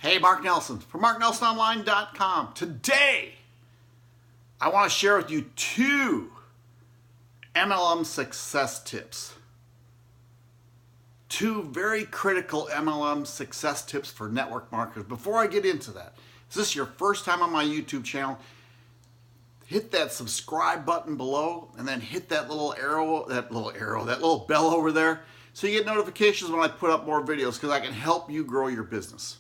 Hey, Mark Nelson from MarkNelsonOnline.com. Today, I want to share with you 2 MLM success tips. 2 very critical MLM success tips for network marketers. Before I get into that, is this your first time on my YouTube channel? Hit that subscribe button below and then hit that little arrow, that little bell over there so you get notifications when I put up more videos, because I can help you grow your business.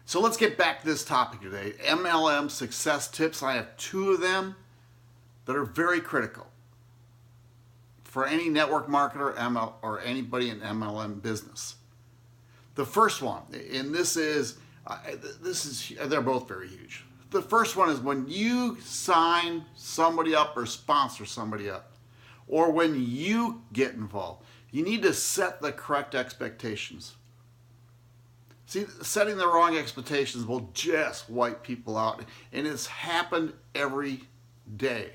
So let's get back to this topic today, MLM success tips. I have 2 of them that are very critical for any network marketer or anybody in MLM business. The first one, and they're both very huge. The first one is when you sign somebody up or sponsor somebody up, or when you get involved, you need to set the correct expectations. See, setting the wrong expectations will just wipe people out, and it's happened every day.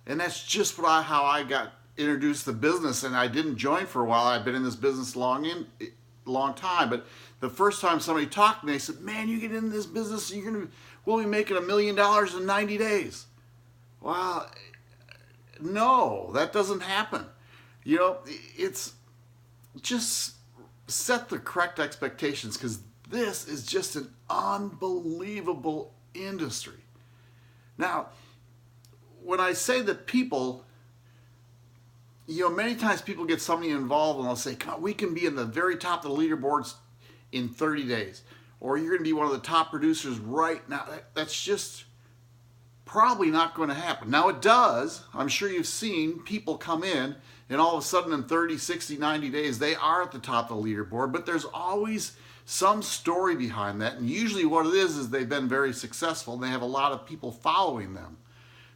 And that's just how I got introduced to business, and I didn't join for a while. I've been in this business long time, but the first time somebody talked to me, they said, "Man, you get into this business, we'll be making $1 million in 90 days." Well, no, that doesn't happen. It's just set the correct expectations, because this is just an unbelievable industry. Now, when I say that people, many times people get somebody involved and they'll say, "Come on, we can be in the very top of the leaderboards in 30 days. Or you're going to be one of the top producers right now." That's just probably not going to happen. Now it does. I'm sure you've seen people come in and all of a sudden in 30, 60, 90 days, they are at the top of the leaderboard, but there's always some story behind that. And usually what it is they've been very successful and they have a lot of people following them.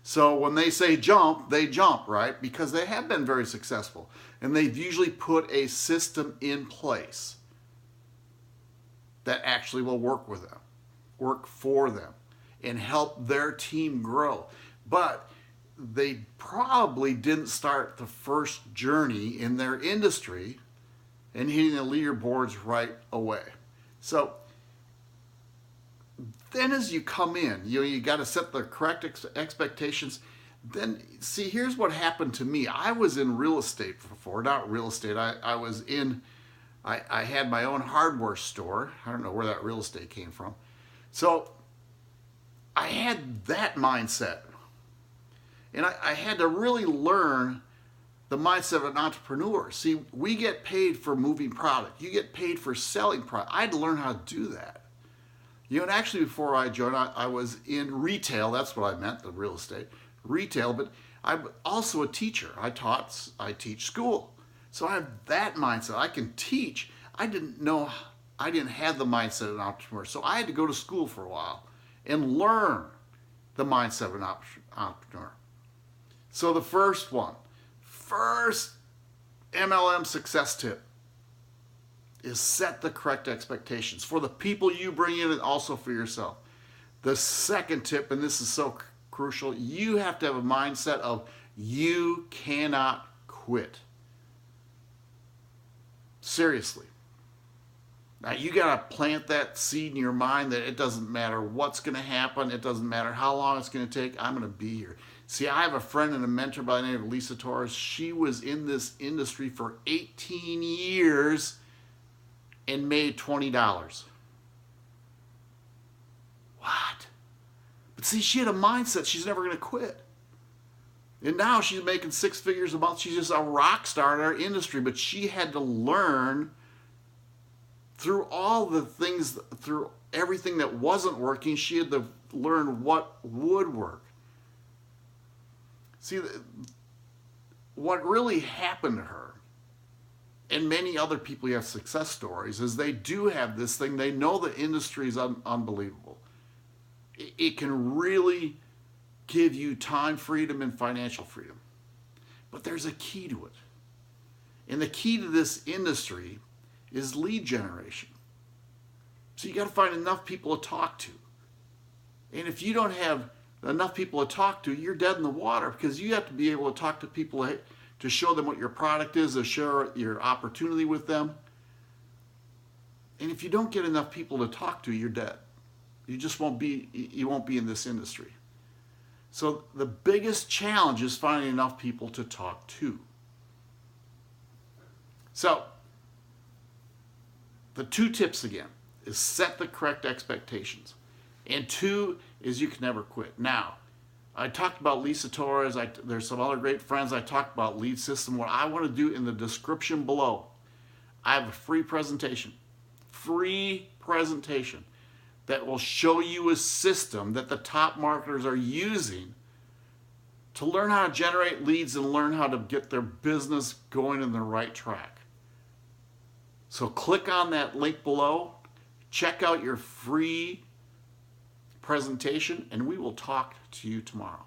So when they say jump, they jump, right? Because they have been very successful. And they've usually put a system in place that actually will work with them, work for them, and help their team grow. But they probably didn't start the first journey in their industry and hitting the leaderboards right away. So then as you come in, you got to set the correct expectations. Then, see, here's what happened to me. I was in real estate before, not real estate. I had my own hardware store. I don't know where that real estate came from. So I had that mindset. And I had to really learn the mindset of an entrepreneur. See, we get paid for moving product. You get paid for selling product. I had to learn how to do that. And actually before I joined, I was in retail. That's what I meant, the real estate. Retail, but I'm also a teacher. I teach school. So I have that mindset. I can teach. I didn't have the mindset of an entrepreneur. So I had to go to school for a while and learn the mindset of an entrepreneur. So the first MLM success tip is set the correct expectations for the people you bring in and also for yourself. The second tip, and this is so crucial, you have to have a mindset of you cannot quit. Seriously. Now you got to plant that seed in your mind that it doesn't matter what's going to happen. It doesn't matter how long it's going to take. I'm going to be here. See, I have a friend and a mentor by the name of Lisa Torres. She was in this industry for 18 years and made $20. What? But see, she had a mindset she's never going to quit. And now she's making 6 figures a month. She's just a rock star in our industry. But she had to learn through all the things, through everything that wasn't working, she had to learn what would work. See, what really happened to her, and many other people who have success stories, is they do have this thing. They know the industry is unbelievable. It can really give you time freedom and financial freedom. But there's a key to it. And the key to this industry is lead generation. So you got to find enough people to talk to. And if you don't have enough people to talk to, you're dead in the water, because you have to be able to talk to people to show them what your product is, to share your opportunity with them. And if you don't get enough people to talk to, you're dead. You won't be in this industry. So the biggest challenge is finding enough people to talk to. So the 2 tips again is set the correct expectations. And 2 is you can never quit. Now, I talked about Lisa Torres. There's some other great friends. I talked about Lead System. What I want to do in the description below, I have a free presentation that will show you a system that the top marketers are using to learn how to generate leads and learn how to get their business going in the right track. So click on that link below, check out your free presentation, and we will talk to you tomorrow.